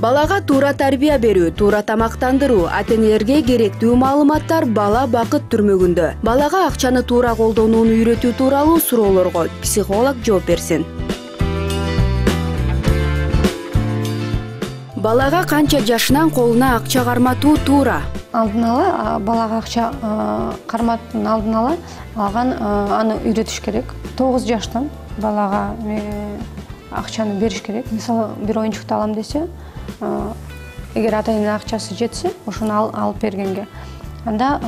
Балага туура тарбия берүү, туура тамактандыруу, ата-энелерге керектүү маалыматтар бала бакыт түрмөгүндө. Балага акчаны туура колдонууну үйрөтүү тууралуу суроолорго психолог жооп берсин. Балага канча жашынан колуна акча карматуу туура? Алдын ала балага акча карматуудун алдын ала аны үйрөтүш керек. 9 жаштан балага акчаны бериш керек. Мисалы, бир оюнчукту алам десе, эгер ата-эненин акчасы жетсе, ошону алып бергенге, анда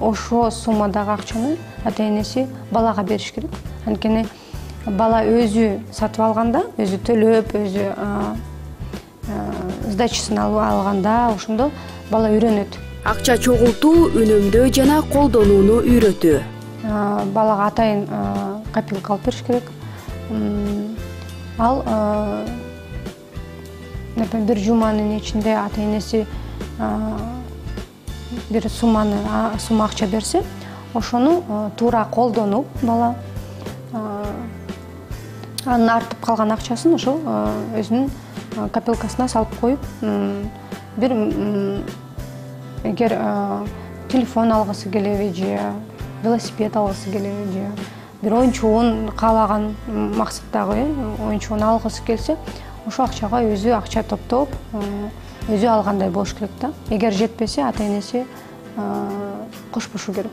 ошо суммадагы акчаны ата-энеси балага бериш керек. Анткени бала өзү сатып алганда, өзү төлөп, өзү сдачасын алганда, ошондо бала үйрөнөт. Акча чогултуу, үнөмдөө жана колдонууну үйрөтүү. Балага атайын копилка алып бериш керек. Ал бир жуманын ичинде ата-энеси бир сумма акча берсе, ошону туура колдонуп, бала анын артып калган акчасын ошол өзүнүн копилкасына салып коюп, бир эгер телефон алгысы келеби же велосипед алгысы келеби же бир оюнчугун каалаган максаттагы оюнчугун алгысы келсе, ошол акчага өзү акча топтоп, өзү алгандай болуш керек да. Эгер жетпесе, ата-энеси кошпошу керек.